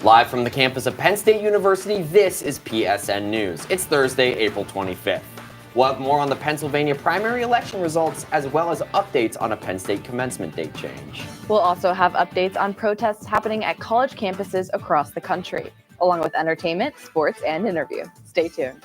Live from the campus of Penn State University, this is PSN News. It's Thursday, April 25th. We'll have more on the Pennsylvania primary election results, as well as updates on a Penn State commencement date change. We'll also have updates on protests happening at college campuses across the country, along with entertainment, sports, and interview. Stay tuned.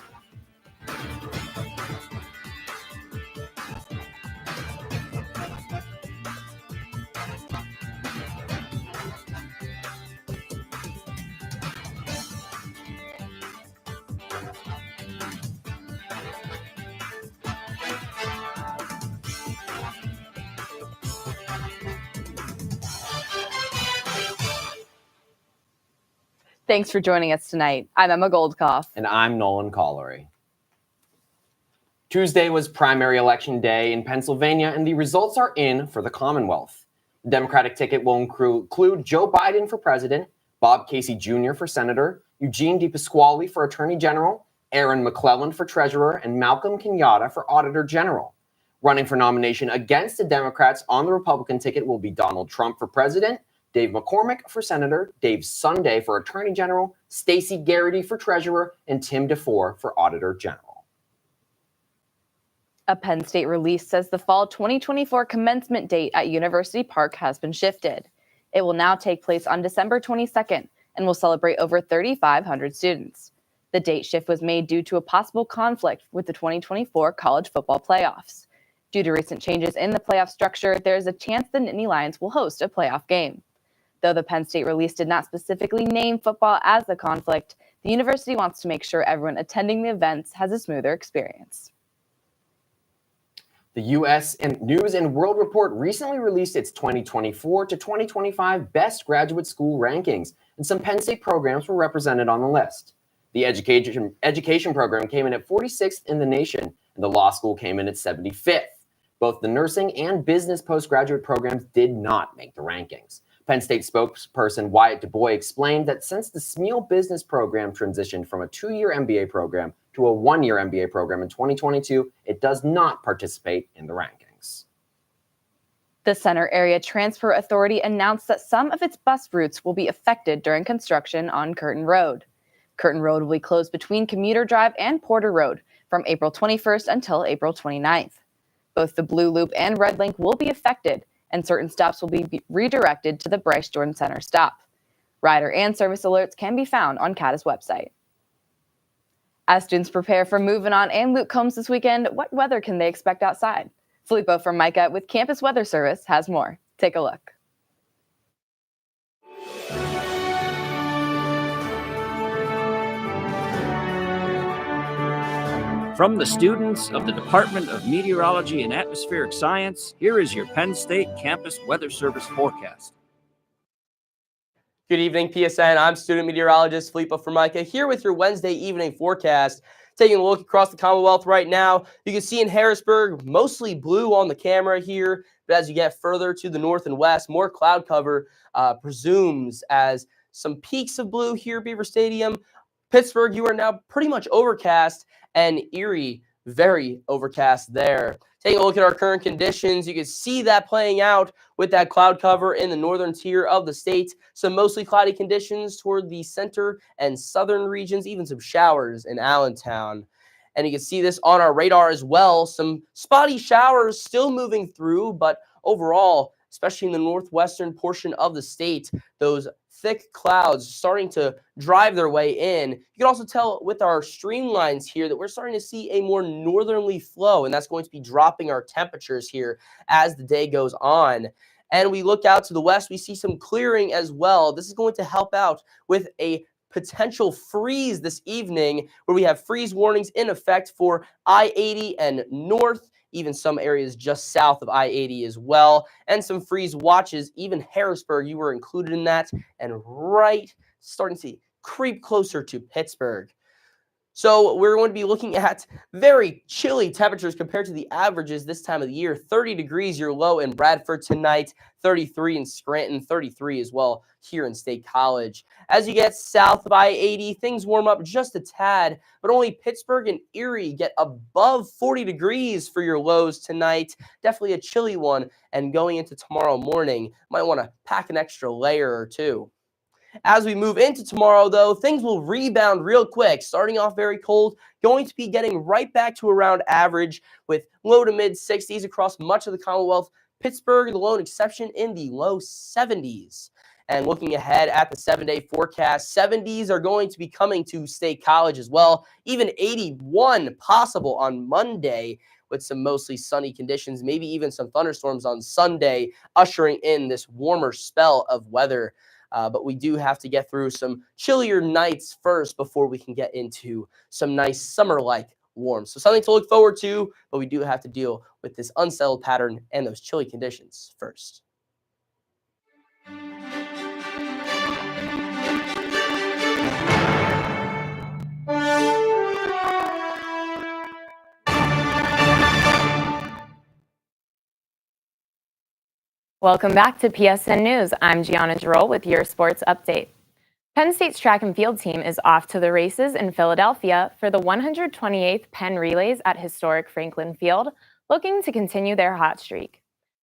Thanks for joining us tonight. I'm Emma Goldkopf. And I'm Nolan Collery. Tuesday was primary election day in Pennsylvania, and the results are in for the Commonwealth. The Democratic ticket will include Joe Biden for president, Bob Casey Jr. for senator, Eugene DePasquale for attorney general, Aaron McClellan for treasurer, and Malcolm Kenyatta for auditor general. Running for nomination against the Democrats on the Republican ticket will be Donald Trump for president, Dave McCormick for senator, Dave Sunday for attorney general, Stacey Garrity for treasurer, and Tim DeFore for auditor general. A Penn State release says the fall 2024 commencement date at University Park has been shifted. It will now take place on December 22nd and will celebrate over 3,500 students. The date shift was made due to a possible conflict with the 2024 college football playoffs. Due to recent changes in the playoff structure, there is a chance the Nittany Lions will host a playoff game. Though the Penn State release did not specifically name football as the conflict, the university wants to make sure everyone attending the events has a smoother experience. The U.S. News and World Report recently released its 2024 to 2025 Best Graduate School rankings, and some Penn State programs were represented on the list. The education program came in at 46th in the nation, and the law school came in at 75th. Both the nursing and business postgraduate programs did not make the rankings. Penn State spokesperson Wyatt DuBois explained that since the Smeal business program transitioned from a 2-year MBA program to a 1-year MBA program in 2022, it does not participate in the rankings. The Center Area Transfer Authority announced that some of its bus routes will be affected during construction on Curtin Road. Curtin Road will be closed between Commuter Drive and Porter Road from April 21st until April 29th. Both the Blue Loop and Red Link will be affected, and certain stops will be redirected to the Bryce Jordan Center stop. Rider and service alerts can be found on CATA's website. As students prepare for Moving On and Luke Combs this weekend, what weather can they expect outside? Filippo from Micah with Campus Weather Service has more. Take a look. From the students of the Department of Meteorology and Atmospheric Science, here is your Penn State Campus Weather Service forecast. Good evening, PSN. I'm student meteorologist Filippo Formica here with your Wednesday evening forecast. Taking a look across the Commonwealth right now, you can see in Harrisburg, mostly blue on the camera here, but as you get further to the north and west, more cloud cover presumes as some peaks of blue here at Beaver Stadium. Pittsburgh, you are now pretty much overcast, and Erie, very overcast there. Taking a look at our current conditions, you can see that playing out with that cloud cover in the northern tier of the state. Some mostly cloudy conditions toward the center and southern regions, even some showers in Allentown. And you can see this on our radar as well. Some spotty showers still moving through, but overall, especially in the northwestern portion of the state, those thick clouds starting to drive their way in. You can also tell with our streamlines here that we're starting to see a more northerly flow, and that's going to be dropping our temperatures here as the day goes on. And we look out to the west, we see some clearing as well. This is going to help out with a potential freeze this evening, where we have freeze warnings in effect for I-80 and north, even some areas just south of I-80 as well, and some freeze watches. Even Harrisburg, you were included in that, and right starting to creep closer to Pittsburgh. So we're going to be looking at very chilly temperatures compared to the averages this time of the year. 30 degrees your low in Bradford tonight, 33 in Scranton, 33 as well here in State College. As you get south of I-80, things warm up just a tad, but only Pittsburgh and Erie get above 40 degrees for your lows tonight. Definitely a chilly one, and going into tomorrow morning, might want to pack an extra layer or two. As we move into tomorrow, though, things will rebound real quick. Starting off very cold, going to be getting right back to around average with low to mid 60s across much of the Commonwealth. Pittsburgh, the lone exception, in the low 70s. And looking ahead at the 7-day forecast, 70s are going to be coming to State College as well. Even 81 possible on Monday with some mostly sunny conditions, maybe even some thunderstorms on Sunday, ushering in this warmer spell of weather. But we do have to get through some chillier nights first before we can get into some nice summer-like warm. So something to look forward to, but we do have to deal with this unsettled pattern and those chilly conditions first. Welcome back to PSN News. I'm Gianna Giroll with your sports update. Penn State's track and field team is off to the races in Philadelphia for the 128th Penn Relays at historic Franklin Field, looking to continue their hot streak.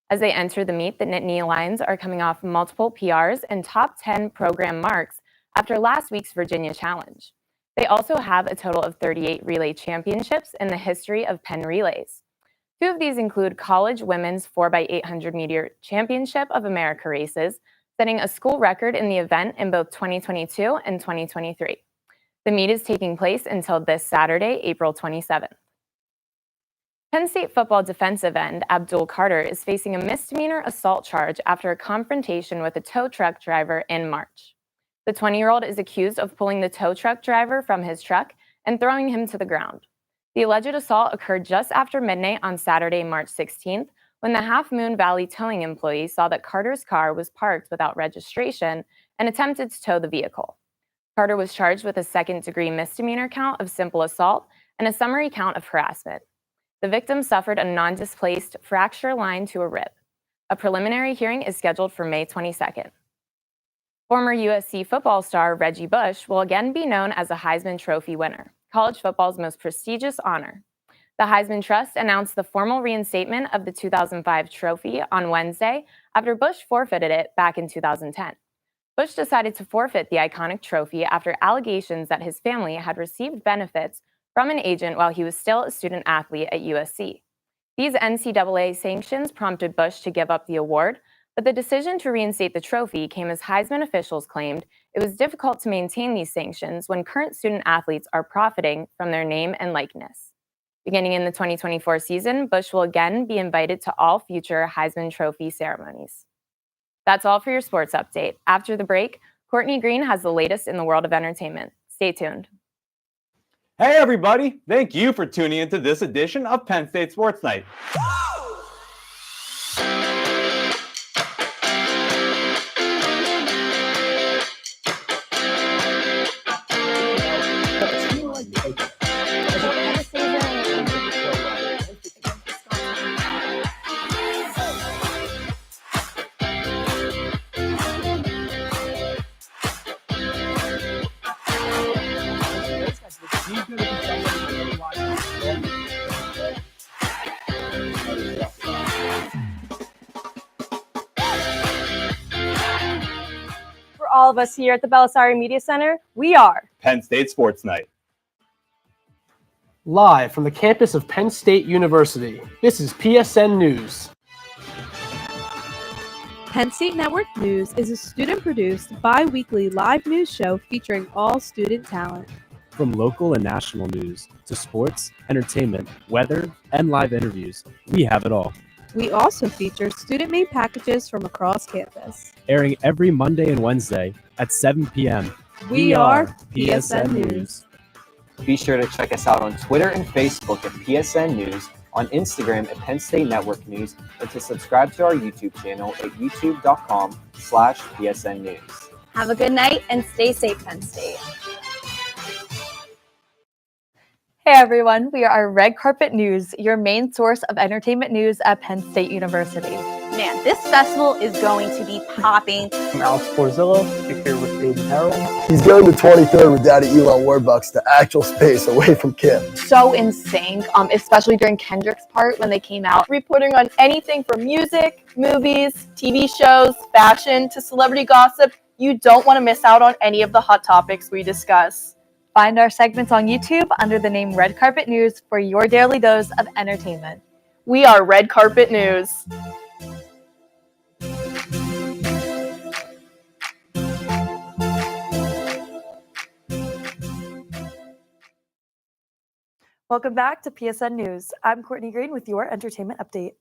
As they enter the meet, the Nittany Lions are coming off multiple PRs and top 10 program marks after last week's Virginia Challenge. They also have a total of 38 relay championships in the history of Penn Relays. 2 of these include College Women's 4x800 meter Championship of America races, setting a school record in the event in both 2022 and 2023. The meet is taking place until this Saturday, April 27th. Penn State football defensive end Abdul Carter is facing a misdemeanor assault charge after a confrontation with a tow truck driver in March. The 20-year-old is accused of pulling the tow truck driver from his truck and throwing him to the ground. The alleged assault occurred just after midnight on Saturday, March 16th, when the Half Moon Valley towing employee saw that Carter's car was parked without registration and attempted to tow the vehicle. Carter was charged with a second-degree misdemeanor count of simple assault and a summary count of harassment. The victim suffered a non-displaced fracture line to a rib. A preliminary hearing is scheduled for May 22nd. Former USC football star Reggie Bush will again be known as a Heisman Trophy winner, college football's most prestigious honor. The Heisman Trust announced the formal reinstatement of the 2005 trophy on Wednesday after Bush forfeited it back in 2010. Bush decided to forfeit the iconic trophy after allegations that his family had received benefits from an agent while he was still a student athlete at USC. These NCAA sanctions prompted Bush to give up the award, but the decision to reinstate the trophy came as Heisman officials claimed it was difficult to maintain these sanctions when current student athletes are profiting from their name and likeness. Beginning in the 2024 season, Bush will again be invited to all future Heisman Trophy ceremonies. That's all for your sports update. After the break, Courtney Green has the latest in the world of entertainment. Stay tuned. Hey everybody, thank you for tuning into this edition of Penn State Sports Night. For all of us here at the Belisari Media Center, we are Penn State Sports Night. Live from the campus of Penn State University, this is PSN News. Penn State Network News is a student-produced, bi-weekly live news show featuring all student talent. From local and national news to sports, entertainment, weather, and live interviews, we have it all. We also feature student-made packages from across campus. Airing every Monday and Wednesday at 7 p.m. We are PSN News. Be sure to check us out on Twitter and Facebook at PSN News, on Instagram at Penn State Network News, and to subscribe to our YouTube channel at youtube.com/PSN News. Have a good night and stay safe, Penn State. Hey everyone, we are Red Carpet News, your main source of entertainment news at Penn State University. Man, this festival is going to be popping. I'm Alex Porzillo, here with Aiden Harrell. He's going to 23rd with Daddy Elon Warbucks to actual space away from Kim. So in sync, especially during Kendrick's part when they came out, reporting on anything from music, movies, TV shows, fashion, to celebrity gossip, You don't want to miss out on any of the hot topics we discuss. Find our segments on YouTube under the name Red Carpet News for your daily dose of entertainment. We are Red Carpet News. Welcome back to PSN News. I'm Courtney Green with your entertainment update.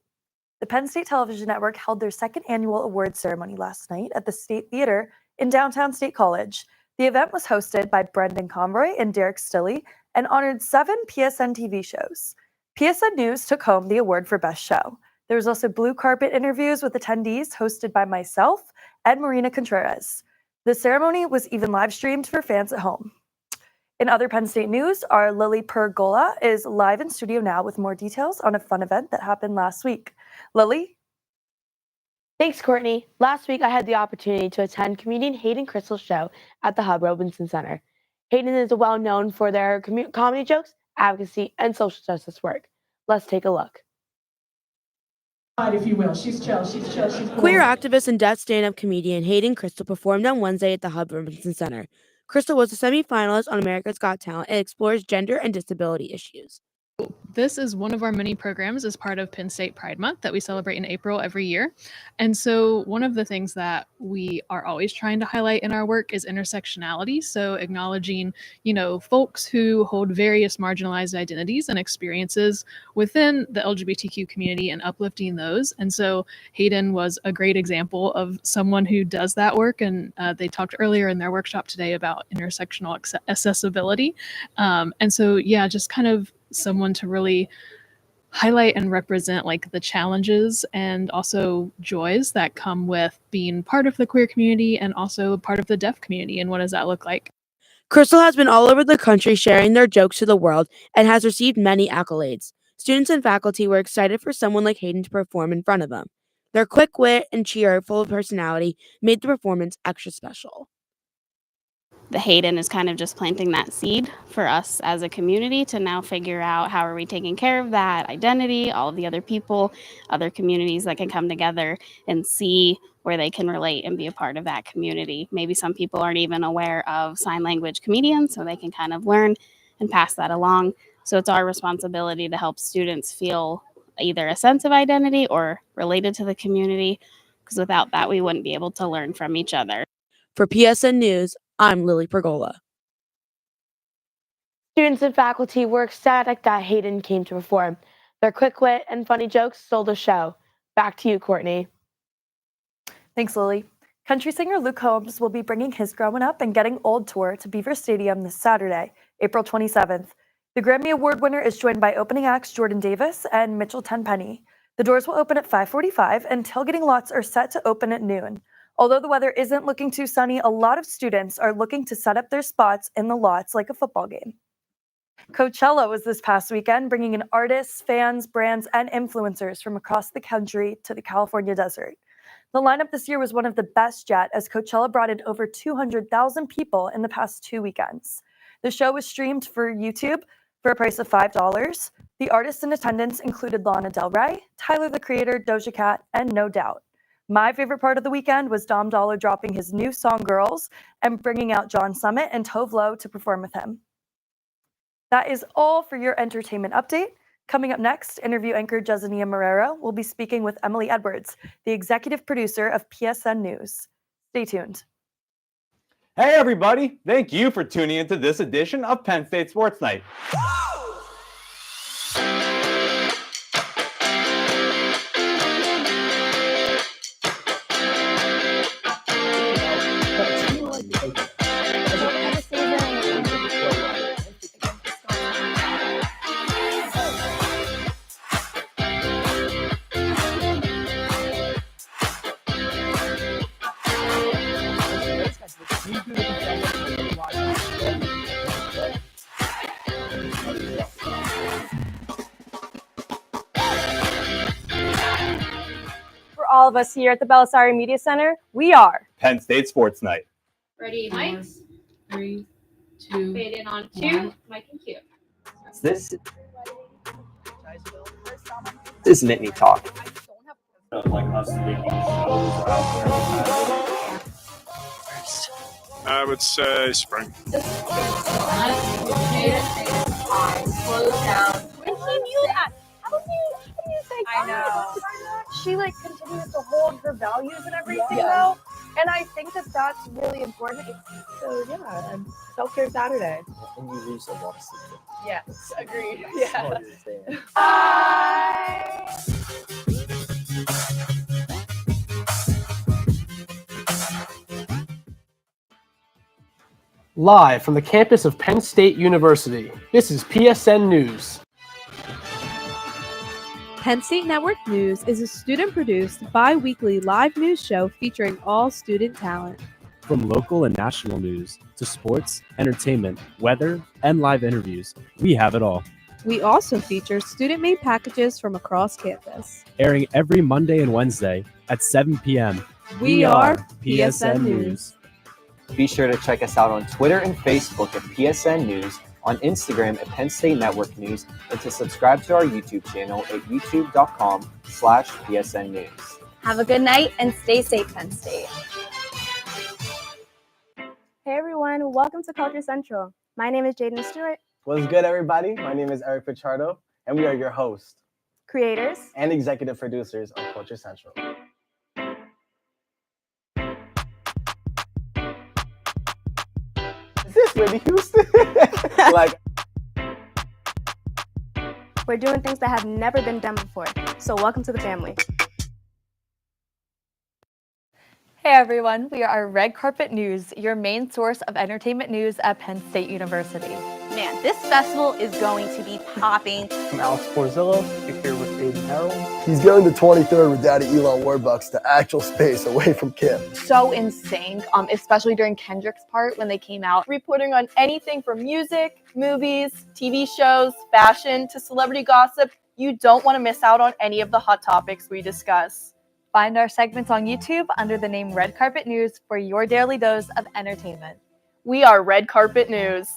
The Penn State Television Network held their second annual awards ceremony last night at the State Theater in downtown State College. The event was hosted by Brendan Conroy and Derek Stilley and honored 7 PSN TV shows. PSN News took home the award for Best Show. There was also blue carpet interviews with attendees hosted by myself and Marina Contreras. The ceremony was even live streamed for fans at home. In other Penn State news, our Lily Pergola is live in studio now with more details on a fun event that happened last week. Lily? Thanks, Courtney. Last week, I had the opportunity to attend comedian Hayden Crystal's show at the Hub Robinson Center. Hayden is well known for their comedy jokes, advocacy, and social justice work. Let's take a look. If you will. She's chill. She's cool. Queer activist and deaf stand-up comedian Hayden Crystal performed on Wednesday at the Hub Robinson Center. Crystal was a semi-finalist on America's Got Talent and explores gender and disability issues. This is one of our many programs as part of Penn State Pride Month that we celebrate in April every year. And so one of the things that we are always trying to highlight in our work is intersectionality. So acknowledging, folks who hold various marginalized identities and experiences within the LGBTQ community and uplifting those. And so Hayden was a great example of someone who does that work. And they talked earlier in their workshop today about intersectional accessibility. And so, just kind of someone to really highlight and represent the challenges and also joys that come with being part of the queer community and also part of the deaf community. And what does that look like? Crystal has been all over the country sharing their jokes to the world and has received many accolades. Students and faculty were excited for someone like Hayden to perform in front of them. Their quick wit and cheerful personality made the performance extra special. The Hayden is kind of just planting that seed for us as a community to now figure out how are we taking care of that identity, all of the other people, other communities that can come together and see where they can relate and be a part of that community. Maybe some people aren't even aware of sign language comedians, so they can kind of learn and pass that along. So it's our responsibility to help students feel either a sense of identity or related to the community, because without that, we wouldn't be able to learn from each other. For PSN News, I'm Lily Pergola. Students and faculty were ecstatic that Hayden came to perform. Their quick wit and funny jokes stole the show. Back to you, Courtney. Thanks, Lily. Country singer Luke Combs will be bringing his Growing Up and Getting Old tour to Beaver Stadium this Saturday, April 27th. The Grammy Award winner is joined by opening acts Jordan Davis and Mitchell Tenpenny. The doors will open at 5:45 and tailgating lots are set to open at noon. Although the weather isn't looking too sunny, a lot of students are looking to set up their spots in the lots like a football game. Coachella was this past weekend, bringing in artists, fans, brands, and influencers from across the country to the California desert. The lineup this year was one of the best yet, as Coachella brought in over 200,000 people in the past 2 weekends. The show was streamed for YouTube for a price of $5. The artists in attendance included Lana Del Rey, Tyler the Creator, Doja Cat, and No Doubt. My favorite part of the weekend was Dom Dollar dropping his new song Girls and bringing out John Summit and Tove Lo to perform with him. That is all for your entertainment update. Coming up next, interview anchor Jezania Marrero will be speaking with Emily Edwards, the executive producer of PSN News. Stay tuned. Hey everybody, thank you for tuning into this edition of Penn State Sports Night. For all of us here at the Belisari Media Center, we are Penn State Sports Night. Ready, mics? 3, 2, fade in on 2, mic and cue. This is Nittany Talk. I would say spring. Slow down. How do you say I know. She continues to hold her values and everything Yeah. though, and I think that that's really important. So yeah, and self-care Saturday. And you lose a lot of sleep. Yes, agreed. Yeah. Yeah. Live from the campus of Penn State University, this is PSN News. Penn State Network News is a student-produced, bi-weekly live news show featuring all student talent. From local and national news to sports, entertainment, weather, and live interviews, we have it all. We also feature student-made packages from across campus. Airing every Monday and Wednesday at 7 p.m. We are PSN News. Be sure to check us out on Twitter and Facebook at PSN News, on Instagram at Penn State Network News, and to subscribe to our YouTube channel at youtube.com/PSN News. Have a good night and stay safe, Penn State. Hey everyone, welcome to Culture Central. My name is Jaden Stewart, What's good, everybody? My name is Eric Pichardo, and we are your hosts creators and executive producers of Culture Central. Is this Whitney Houston? We're doing things that have never been done before, so welcome to the family. Hey everyone, we are Red Carpet News, your main source of entertainment news at Penn State University. Man, this festival is going to be popping. I'm Alex Porzillo, here with Aiden Harold. He's going to 23rd with Daddy Elon Warbucks to actual space away from Kim. So insane, especially during Kendrick's part when they came out, reporting on anything from music, movies, TV shows, fashion, to celebrity gossip. You don't want to miss out on any of the hot topics we discuss. Find our segments on YouTube under the name Red Carpet News for your daily dose of entertainment. We are Red Carpet News.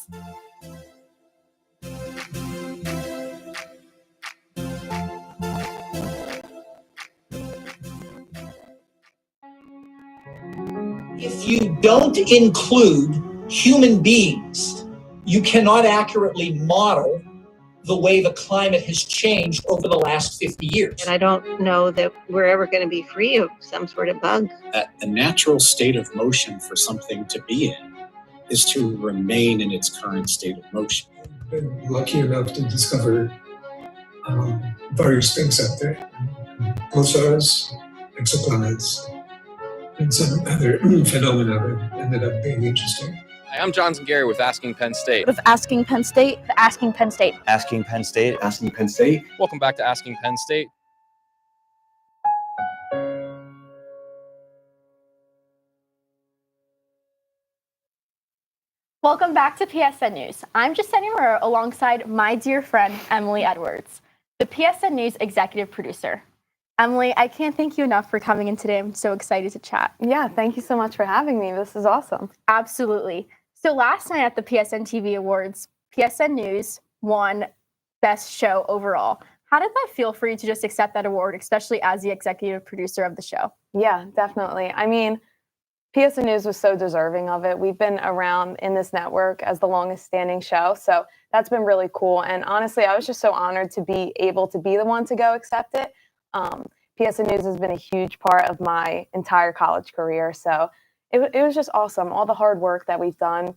If you don't include human beings, you cannot accurately model the way the climate has changed over the last 50 years. And I don't know that we're ever going to be free of some sort of bug. A natural state of motion for something to be in is to remain in its current state of motion. I've been lucky enough to discover various things out there. Pulsars, exoplanets, and some other phenomena that ended up being interesting. Hi, I'm Johnson Gary with Asking Penn State. With Asking Penn State, Asking Penn State. Asking Penn State. Asking Penn State. Welcome back to Asking Penn State. Welcome back to PSN News. I'm Jasenia Moreau alongside my dear friend, Emily Edwards, the PSN News executive producer. Emily, I can't thank you enough for coming in today. I'm so excited to chat. Yeah, thank you so much for having me. This is awesome. Absolutely. So last night at the PSN TV Awards, PSN News won Best Show overall. How did that feel for you to just accept that award, especially as the executive producer of the show? Yeah, definitely. I mean, PSN News was so deserving of it. We've been around in this network as the longest standing show, so that's been really cool. And honestly, I was just so honored to be able to be the one to go accept it. PSN News has been a huge part of my entire college career, so it was just awesome. All the hard work that we've done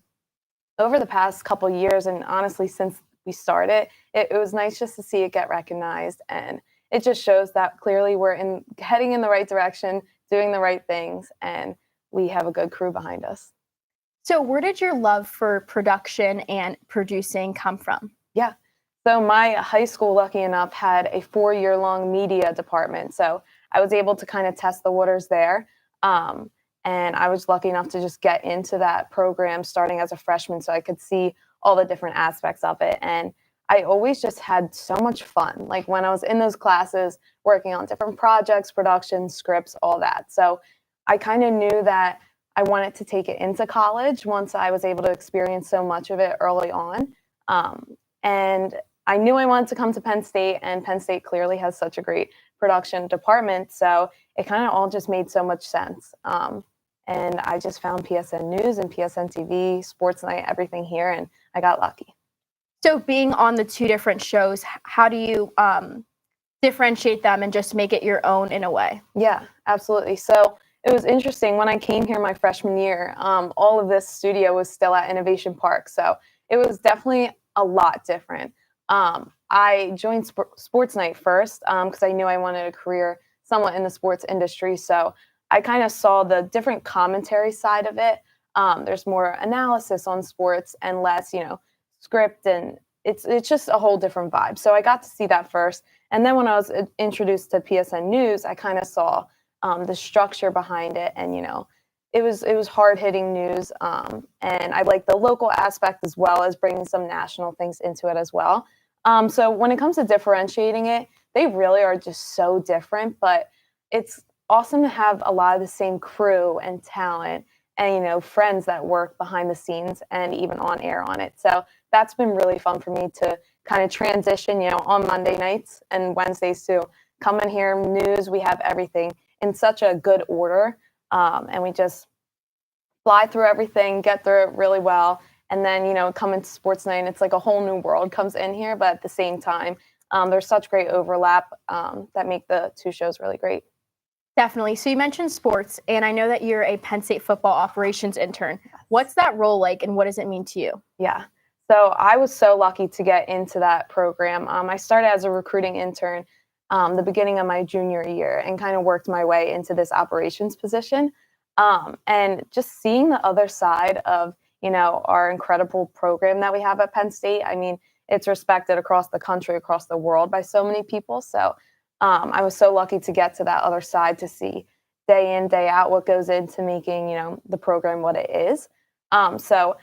over the past couple years, and honestly, since we started, it was nice just to see it get recognized, and it just shows that clearly we're heading in the right direction, doing the right things, and we have a good crew behind us. So where did your love for production and producing come from? Yeah. So my high school, lucky enough, had a 4-year-long media department. So I was able to kind of test the waters there. And I was lucky enough to just get into that program starting as a freshman so I could see all the different aspects of it. And I always just had so much fun. Like when I was in those classes, working on different projects, productions, scripts, all that. So I kind of knew that I wanted to take it into college once I was able to experience so much of it early on. And I knew I wanted to come to Penn State, and Penn State clearly has such a great production department. So it kind of all just made so much sense. and I just found PSN News and PSN TV, Sports Night, everything here, and I got lucky. So being on the two different shows, how do you differentiate them and just make it your own in a way? Yeah, absolutely. So it was interesting when I came here my freshman year, all of this studio was still at Innovation Park. So it was definitely a lot different. I joined Sports Night first because I knew I wanted a career somewhat in the sports industry. So I kind of saw the different commentary side of it. There's more analysis on sports and less, script, and it's just a whole different vibe. So I got to see that first. And then when I was introduced to PSN News, I kind of saw the structure behind it, and it was hard-hitting news, and I like the local aspect as well as bringing some national things into it as well. So when it comes to differentiating it, they really are just so different, but it's awesome to have a lot of the same crew and talent and friends that work behind the scenes and even on air on it. So that's been really fun for me to kind of transition, on Monday nights and Wednesdays too. Come in here, news, we have everything in such a good order, and we just fly through everything, get through it really well, and then come into Sports Night, and it's like a whole new world comes in here, but at the same time, there's such great overlap that make the two shows really great. Definitely. So you mentioned sports, and I know that you're a Penn State football operations intern. What's that role like, and what does it mean to you? Yeah. So I was so lucky to get into that program. I started as a recruiting intern the beginning of my junior year and kind of worked my way into this operations position. And just seeing the other side of, our incredible program that we have at Penn State. I mean, it's respected across the country, across the world by so many people. So I was so lucky to get to that other side to see day in, day out what goes into making, the program what it is. So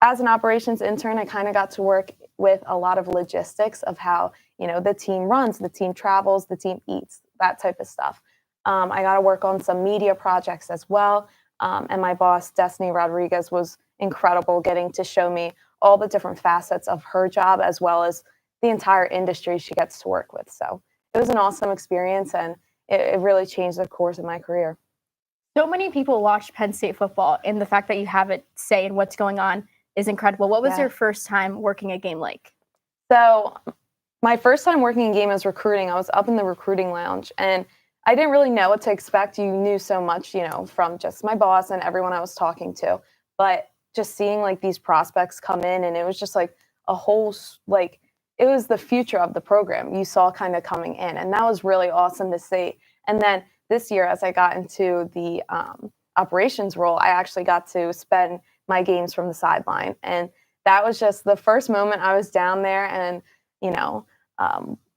as an operations intern, I kind of got to work with a lot of logistics of how, the team runs, the team travels, the team eats, that type of stuff. I got to work on some media projects as well. And my boss, Destiny Rodriguez, was incredible getting to show me all the different facets of her job as well as the entire industry she gets to work with. So it was an awesome experience, and it really changed the course of my career. So many people watch Penn State football, and the fact that you have a say in what's going on is incredible. What was your first time working a game like? So my first time working a game as recruiting, I was up in the recruiting lounge, and I didn't really know what to expect. You knew so much, from just my boss and everyone I was talking to, but just seeing like these prospects come in, and it was just like a whole, like, it was the future of the program you saw kind of coming in, and that was really awesome to see. And then this year, as I got into the operations role, I actually got to spend my games from the sideline, and that was just the first moment I was down there, and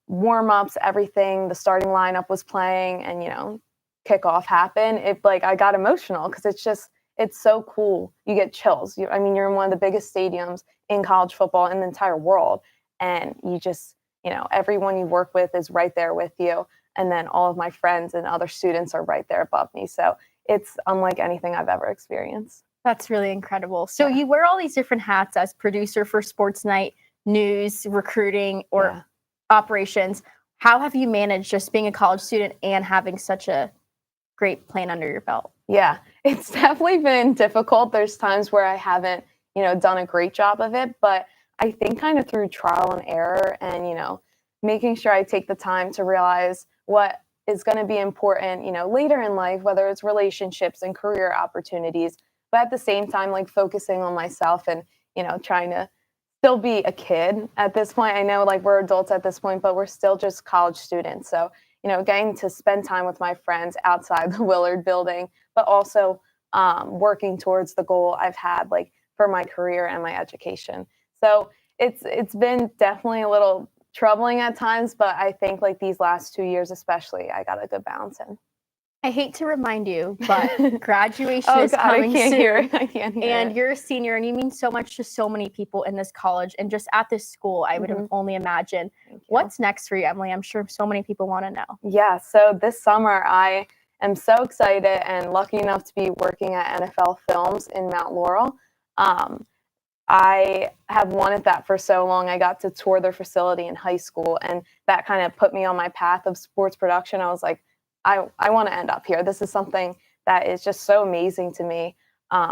warm-ups, everything, the starting lineup was playing, and kickoff happened. I got emotional because it's so cool. You get chills. You're in one of the biggest stadiums in college football in the entire world, and you just everyone you work with is right there with you, and then all of my friends and other students are right there above me. So it's unlike anything I've ever experienced. That's really incredible. So you wear all these different hats as producer for Sports Night, news, recruiting, or operations. How have you managed just being a college student and having such a great plan under your belt? Yeah, it's definitely been difficult. There's times where I haven't, done a great job of it, but I think kind of through trial and error and, making sure I take the time to realize what is going to be important, later in life, whether it's relationships and career opportunities, but at the same time, like focusing on myself and, trying to still be a kid at this point. I know like we're adults at this point, but we're still just college students. So, getting to spend time with my friends outside the Willard building, but also working towards the goal I've had like for my career and my education. So it's been definitely a little troubling at times, but I think like these last 2 years especially, I got a good balance in. I hate to remind you, but graduation is coming soon. I can't hear and it. You're a senior, and you mean so much to so many people in this college and just at this school. I would only imagine. What's next for you, Emily? I'm sure so many people want to know. Yeah, so this summer I am so excited and lucky enough to be working at NFL Films in Mount Laurel. I have wanted that for so long. I got to tour their facility in high school, and that kind of put me on my path of sports production. I was like, I want to end up here. This is something that is just so amazing to me.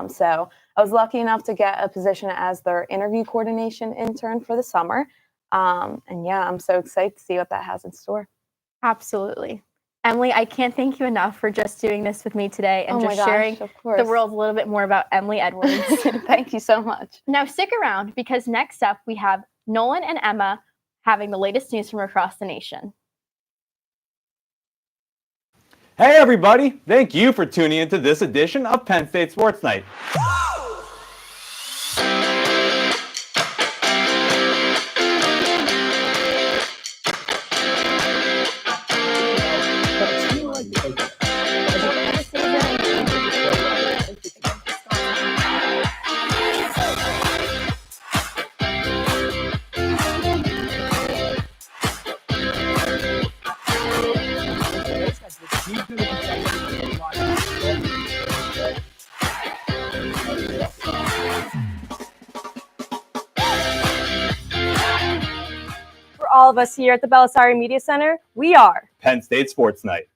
So I was lucky enough to get a position as their interview coordination intern for the summer. And yeah, I'm so excited to see what that has in store. Absolutely. Emily, I can't thank you enough for just doing this with me today and just sharing the world a little bit more about Emily Edwards. Thank you so much. Now stick around because next up we have Nolan and Emma having the latest news from across the nation. Hey everybody, thank you for tuning into this edition of Penn State Sports Night. For all of us here at the Belisari Media Center, we are Penn State Sports Night.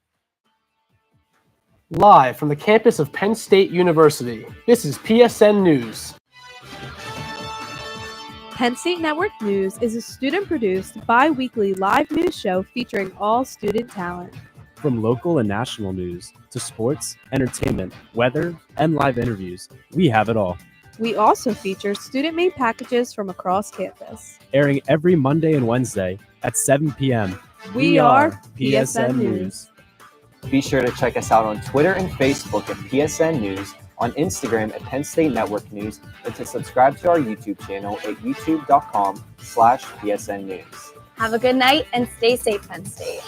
Live from the campus of Penn State University, this is PSN News. Penn State Network News is a student-produced, bi-weekly live news show featuring all student talent. From local and national news to sports, entertainment, weather, and live interviews, we have it all. We also feature student-made packages from across campus. Airing every Monday and Wednesday at 7 p.m. We are PSN News. Be sure to check us out on Twitter and Facebook at PSN News, on Instagram at Penn State Network News, and to subscribe to our YouTube channel at youtube.com/PSN News. Have a good night and stay safe, Penn State.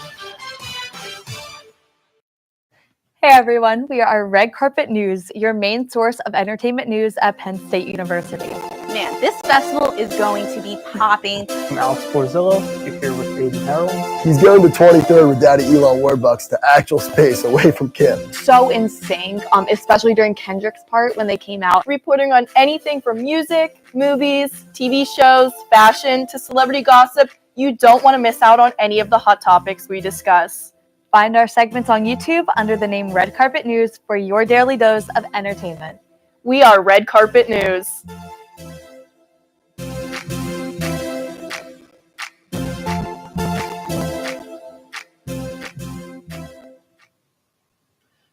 Hey everyone, we are Red Carpet News, your main source of entertainment news at Penn State University. Man, this festival is going to be popping. I'm Alex Porzillo, you're here with Baby Harold. He's going to 23rd with Daddy Elon Warbucks to actual space away from Kim. So in sync, especially during Kendrick's part when they came out, reporting on anything from music, movies, TV shows, fashion, to celebrity gossip. You don't want to miss out on any of the hot topics we discuss. Find our segments on YouTube under the name Red Carpet News for your daily dose of entertainment. We are Red Carpet News.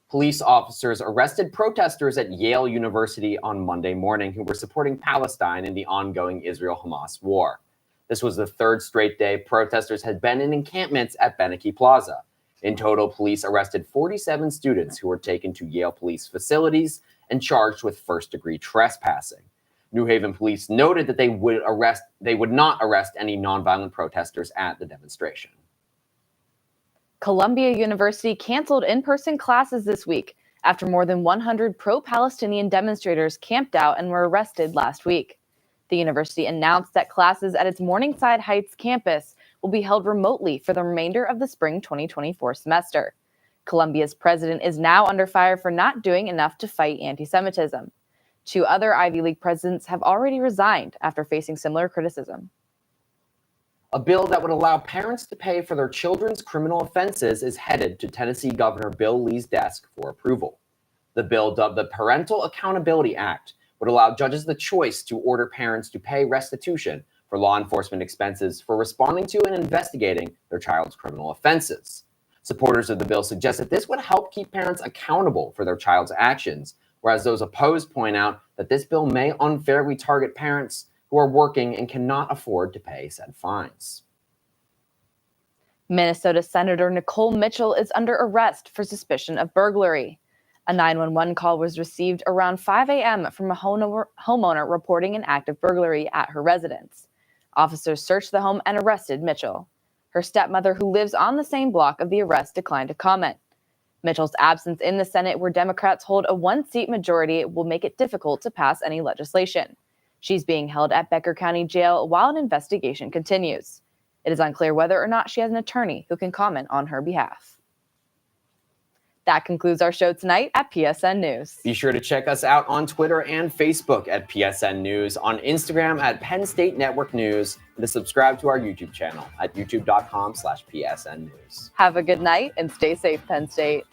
Police officers arrested protesters at Yale University on Monday morning who were supporting Palestine in the ongoing Israel-Hamas war. This was the third straight day protesters had been in encampments at Beneke Plaza. In total, police arrested 47 students who were taken to Yale police facilities and charged with first-degree trespassing. New Haven police noted that they would not arrest any nonviolent protesters at the demonstration. Columbia University canceled in-person classes this week after more than 100 pro-Palestinian demonstrators camped out and were arrested last week. The university announced that classes at its Morningside Heights campus will be held remotely for the remainder of the spring 2024 semester. Columbia's president is now under fire for not doing enough to fight anti-Semitism. 2 other Ivy League presidents have already resigned after facing similar criticism. A bill that would allow parents to pay for their children's criminal offenses is headed to Tennessee Governor Bill Lee's desk for approval. The bill, dubbed the Parental Accountability Act, would allow judges the choice to order parents to pay restitution for law enforcement expenses for responding to and investigating their child's criminal offenses. Supporters of the bill suggest that this would help keep parents accountable for their child's actions, whereas those opposed point out that this bill may unfairly target parents who are working and cannot afford to pay said fines. Minnesota Senator Nicole Mitchell is under arrest for suspicion of burglary. A 911 call was received around 5 a.m. from a homeowner reporting an active burglary at her residence. Officers searched the home and arrested Mitchell. Her stepmother, who lives on the same block of the arrest, declined to comment. Mitchell's absence in the Senate, where Democrats hold a 1-seat majority, will make it difficult to pass any legislation. She's being held at Becker County Jail while an investigation continues. It is unclear whether or not she has an attorney who can comment on her behalf. That concludes our show tonight at PSN News. Be sure to check us out on Twitter and Facebook at PSN News, on Instagram at Penn State Network News, and to subscribe to our YouTube channel at youtube.com/PSN News. Have a good night and stay safe, Penn State.